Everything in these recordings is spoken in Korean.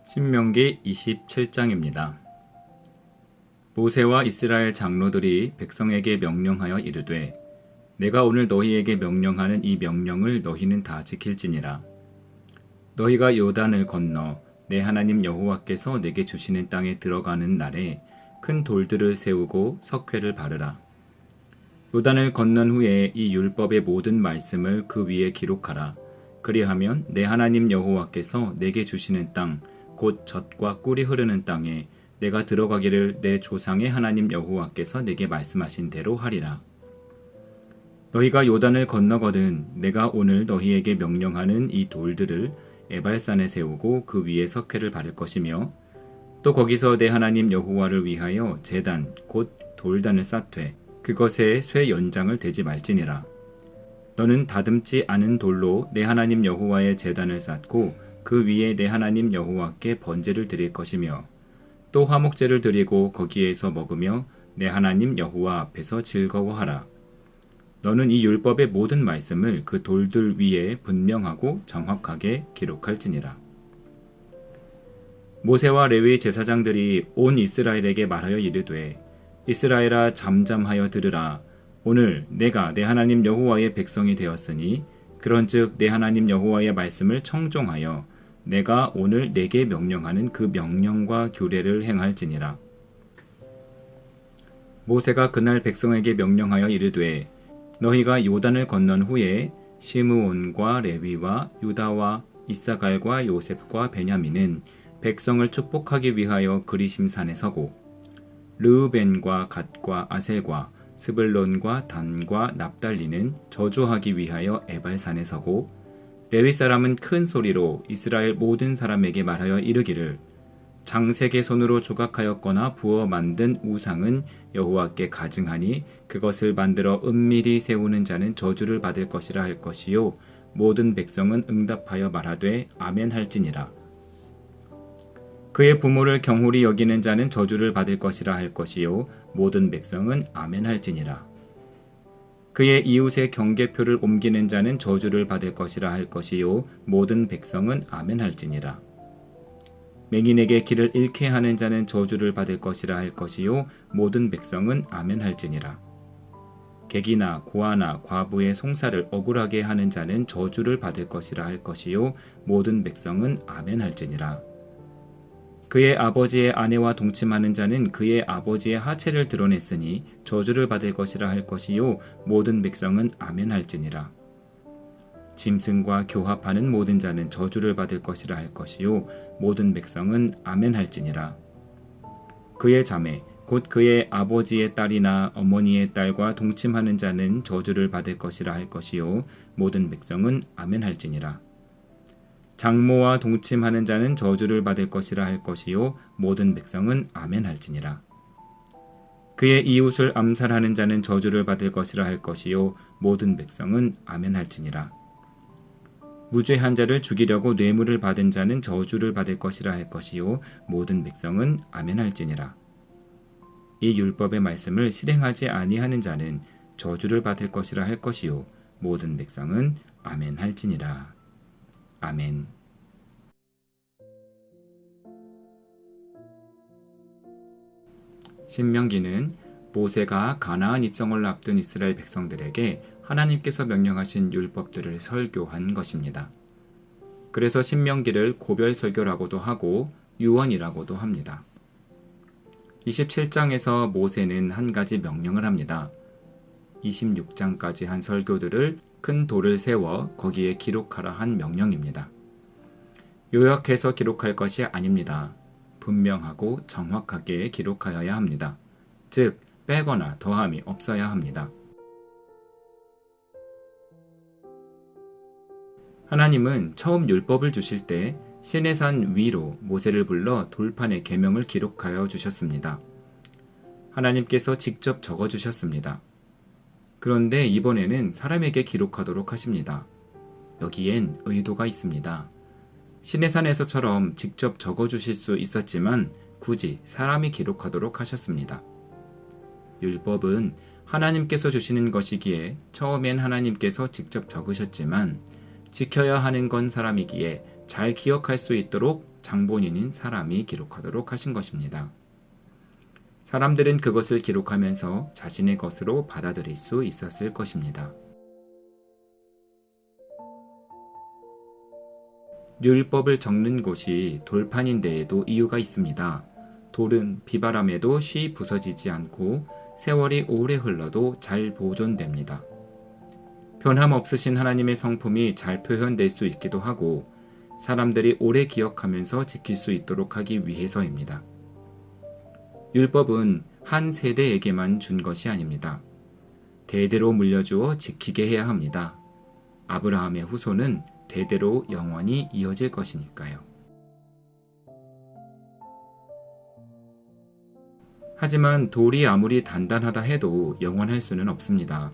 신명기 27장입니다. 모세와 이스라엘 장로들이 백성에게 명령하여 이르되 내가 오늘 너희에게 명령하는 이 명령을 너희는 다 지킬지니라. 너희가 요단을 건너 내 하나님 여호와께서 내게 주시는 땅에 들어가는 날에 큰 돌들을 세우고 석회를 바르라. 요단을 건넌 후에 이 율법의 모든 말씀을 그 위에 기록하라. 그리하면 내 하나님 여호와께서 내게 주시는 땅 곧 젖과 꿀이 흐르는 땅에 내가 들어가기를 내 조상의 하나님 여호와께서 내게 말씀하신 대로 하리라. 너희가 요단을 건너거든 내가 오늘 너희에게 명령하는 이 돌들을 에발산에 세우고 그 위에 석회를 바를 것이며 또 거기서 내 하나님 여호와를 위하여 제단 곧 돌단을 쌓되 그것에 쇠 연장을 대지 말지니라. 너는 다듬지 않은 돌로 내 하나님 여호와의 제단을 쌓고 그 위에 내 하나님 여호와께 번제를 드릴 것이며 또 화목제를 드리고 거기에서 먹으며 내 하나님 여호와 앞에서 즐거워하라. 너는 이 율법의 모든 말씀을 그 돌들 위에 분명하고 정확하게 기록할지니라. 모세와 레위 제사장들이 온 이스라엘에게 말하여 이르되 이스라엘아 잠잠하여 들으라. 오늘 내가 내 하나님 여호와의 백성이 되었으니 그런즉 내 하나님 여호와의 말씀을 청종하여 내가 오늘 내게 명령하는 그 명령과 규례를 행할지니라. 모세가 그날 백성에게 명령하여 이르되 너희가 요단을 건넌 후에 시므온과 레위와 유다와 이사갈과 요셉과 베냐민은 백성을 축복하기 위하여 그리심산에 서고 르우벤과 갓과 아셀과 스불론과 단과 납달리는 저주하기 위하여 에발산에 서고 레위 사람은 큰 소리로 이스라엘 모든 사람에게 말하여 이르기를 장색의 손으로 조각하였거나 부어 만든 우상은 여호와께 가증하니 그것을 만들어 은밀히 세우는 자는 저주를 받을 것이라 할 것이요 모든 백성은 응답하여 말하되 아멘 할지니라. 그의 부모를 경홀히 여기는 자는 저주를 받을 것이라 할 것이요 모든 백성은 아멘 할지니라. 그의 이웃의 경계표를 옮기는 자는 저주를 받을 것이라 할 것이요 모든 백성은 아멘 할지니라. 맹인에게 길을 잃게 하는 자는 저주를 받을 것이라 할 것이요 모든 백성은 아멘 할지니라. 객이나 고아나 과부의 송사를 억울하게 하는 자는 저주를 받을 것이라 할 것이요 모든 백성은 아멘 할지니라. 그의 아버지의 아내와 동침하는 자는 그의 아버지의 하체를 드러냈으니 저주를 받을 것이라 할 것이요 모든 백성은 아멘 할지니라. 짐승과 교합하는 모든 자는 저주를 받을 것이라 할 것이요 모든 백성은 아멘 할지니라. 그의 자매 곧 그의 아버지의 딸이나 어머니의 딸과 동침하는 자는 저주를 받을 것이라 할 것이요 모든 백성은 아멘 할지니라. 장모와 동침하는 자는 저주를 받을 것이라 할 것이요 모든 백성은 아멘 할지니라. 그의 이웃을 암살하는 자는 저주를 받을 것이라 할 것이요 모든 백성은 아멘 할지니라. 무죄한 자를 죽이려고 뇌물을 받은 자는 저주를 받을 것이라 할 것이요 모든 백성은 아멘 할지니라. 이 율법의 말씀을 실행하지 아니하는 자는 저주를 받을 것이라 할 것이요 모든 백성은 아멘 할지니라. 아멘. 신명기는 모세가 가나안 입성을 앞둔 이스라엘 백성들에게 하나님께서 명령하신 율법들을 설교한 것입니다. 그래서 신명기를 고별 설교라고도 하고 유언이라고도 합니다. 27장에서 모세는 한 가지 명령을 합니다. 26장까지 한 설교들을 큰 돌을 세워 거기에 기록하라 한 명령입니다. 요약해서 기록할 것이 아닙니다. 분명하고 정확하게 기록하여야 합니다. 즉, 빼거나 더함이 없어야 합니다. 하나님은 처음 율법을 주실 때 시내산 위로 모세를 불러 돌판에 계명을 기록하여 주셨습니다. 하나님께서 직접 적어 주셨습니다. 그런데 이번에는 사람에게 기록하도록 하십니다. 여기엔 의도가 있습니다. 시내산에서처럼 직접 적어주실 수 있었지만 굳이 사람이 기록하도록 하셨습니다. 율법은 하나님께서 주시는 것이기에 처음엔 하나님께서 직접 적으셨지만 지켜야 하는 건 사람이기에 잘 기억할 수 있도록 장본인인 사람이 기록하도록 하신 것입니다. 사람들은 그것을 기록하면서 자신의 것으로 받아들일 수 있었을 것입니다. 율법을 적는 곳이 돌판인 데에도 이유가 있습니다. 돌은 비바람에도 쉬 부서지지 않고 세월이 오래 흘러도 잘 보존됩니다. 변함없으신 하나님의 성품이 잘 표현될 수 있기도 하고 사람들이 오래 기억하면서 지킬 수 있도록 하기 위해서입니다. 율법은 한 세대에게만 준 것이 아닙니다. 대대로 물려주어 지키게 해야 합니다. 아브라함의 후손은 대대로 영원히 이어질 것이니까요. 하지만 돌이 아무리 단단하다 해도 영원할 수는 없습니다.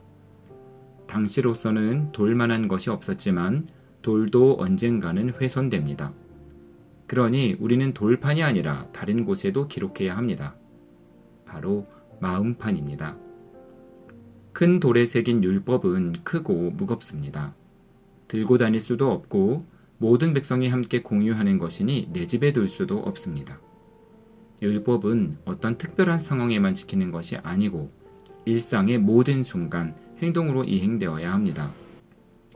당시로서는 돌만한 것이 없었지만 돌도 언젠가는 훼손됩니다. 그러니 우리는 돌판이 아니라 다른 곳에도 기록해야 합니다. 바로 마음판입니다. 큰 돌에 새긴 율법은 크고 무겁습니다. 들고 다닐 수도 없고 모든 백성이 함께 공유하는 것이니 내 집에 둘 수도 없습니다. 율법은 어떤 특별한 상황에만 지키는 것이 아니고 일상의 모든 순간 행동으로 이행되어야 합니다.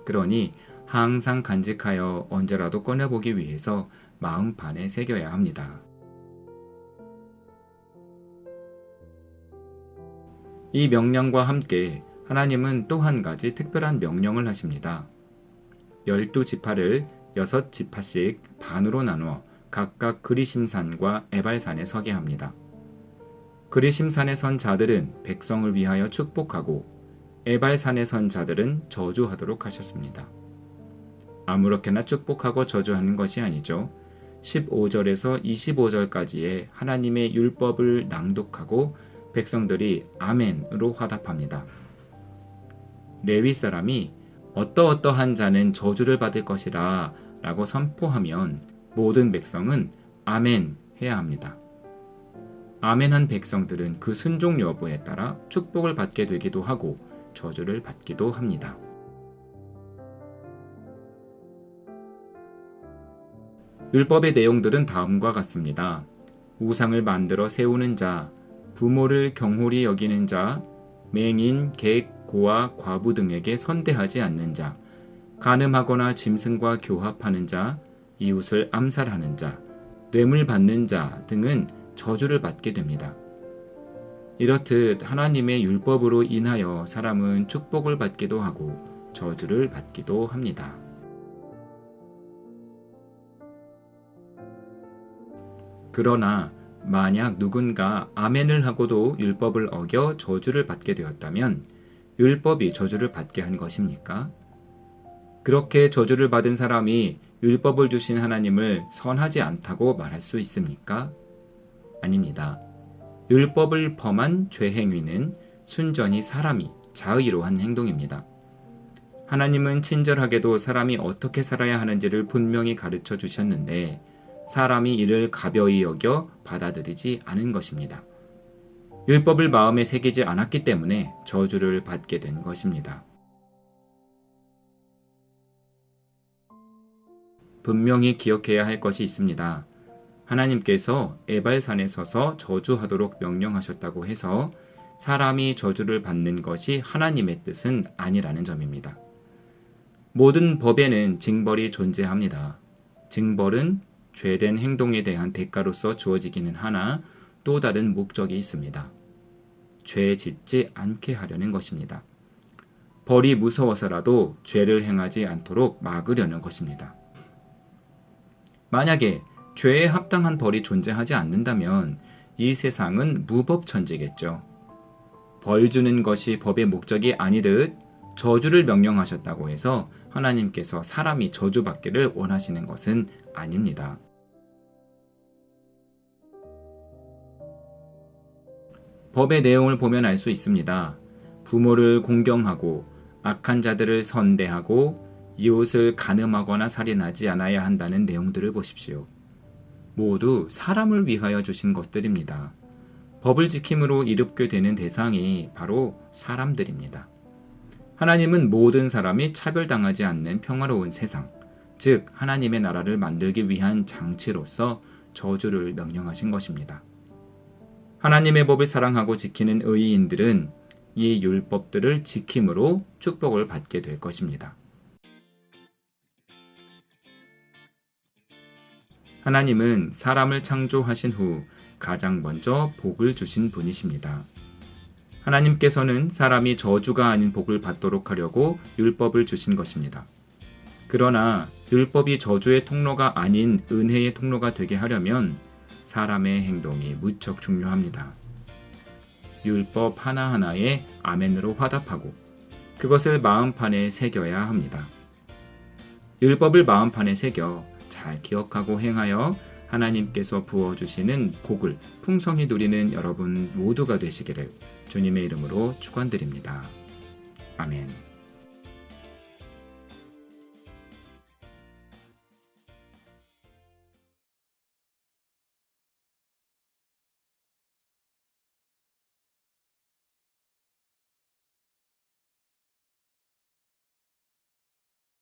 그러니 항상 간직하여 언제라도 꺼내보기 위해서 마음판에 새겨야 합니다. 이 명령과 함께 하나님은 또 한 가지 특별한 명령을 하십니다. 12지파를 6지파씩 반으로 나누어 각각 그리심산과 에발산에 서게 합니다. 그리심산에 선 자들은 백성을 위하여 축복하고 에발산에 선 자들은 저주하도록 하셨습니다. 아무렇게나 축복하고 저주하는 것이 아니죠. 15절에서 25절까지의 하나님의 율법을 낭독하고 백성들이 아멘으로 화답합니다. 레위 사람이 어떠어떠한 자는 저주를 받을 것이라 라고 선포하면 모든 백성은 아멘 해야 합니다. 아멘한 백성들은 그 순종 여부에 따라 축복을 받게 되기도 하고 저주를 받기도 합니다. 율법의 내용들은 다음과 같습니다. 우상을 만들어 세우는 자, 부모를 경홀히 여기는 자, 맹인, 객, 고아, 과부 등에게 선대하지 않는 자, 간음하거나 짐승과 교합하는 자, 이웃을 암살하는 자, 뇌물 받는 자 등은 저주를 받게 됩니다. 이렇듯 하나님의 율법으로 인하여 사람은 축복을 받기도 하고 저주를 받기도 합니다. 그러나 만약 누군가 아멘을 하고도 율법을 어겨 저주를 받게 되었다면 율법이 저주를 받게 한 것입니까? 그렇게 저주를 받은 사람이 율법을 주신 하나님을 선하지 않다고 말할 수 있습니까? 아닙니다. 율법을 범한 죄 행위는 순전히 사람이 자의로 한 행동입니다. 하나님은 친절하게도 사람이 어떻게 살아야 하는지를 분명히 가르쳐 주셨는데 사람이 이를 가벼이 여겨 받아들이지 않은 것입니다. 율법을 마음에 새기지 않았기 때문에 저주를 받게 된 것입니다. 분명히 기억해야 할 것이 있습니다. 하나님께서 에발산에 서서 저주하도록 명령하셨다고 해서 사람이 저주를 받는 것이 하나님의 뜻은 아니라는 점입니다. 모든 법에는 징벌이 존재합니다. 징벌은 죄된 행동에 대한 대가로서 주어지기는 하나 또 다른 목적이 있습니다. 죄 짓지 않게 하려는 것입니다. 벌이 무서워서라도 죄를 행하지 않도록 막으려는 것입니다. 만약에 죄에 합당한 벌이 존재하지 않는다면 이 세상은 무법천지겠죠. 벌 주는 것이 법의 목적이 아니듯 저주를 명령하셨다고 해서 하나님께서 사람이 저주받기를 원하시는 것은 아닙니다. 법의 내용을 보면 알 수 있습니다. 부모를 공경하고 악한 자들을 선대하고 이웃을 간음하거나 살인하지 않아야 한다는 내용들을 보십시오. 모두 사람을 위하여 주신 것들입니다. 법을 지킴으로 이롭게 되는 대상이 바로 사람들입니다. 하나님은 모든 사람이 차별당하지 않는 평화로운 세상, 즉 하나님의 나라를 만들기 위한 장치로서 저주를 명령하신 것입니다. 하나님의 법을 사랑하고 지키는 의인들은 이 율법들을 지킴으로 축복을 받게 될 것입니다. 하나님은 사람을 창조하신 후 가장 먼저 복을 주신 분이십니다. 하나님께서는 사람이 저주가 아닌 복을 받도록 하려고 율법을 주신 것입니다. 그러나 율법이 저주의 통로가 아닌 은혜의 통로가 되게 하려면 사람의 행동이 무척 중요합니다. 율법 하나하나에 아멘으로 화답하고 그것을 마음판에 새겨야 합니다. 율법을 마음판에 새겨 잘 기억하고 행하여 하나님께서 부어주시는 복을 풍성히 누리는 여러분 모두가 되시기를 주님의 이름으로 축원드립니다. 아멘.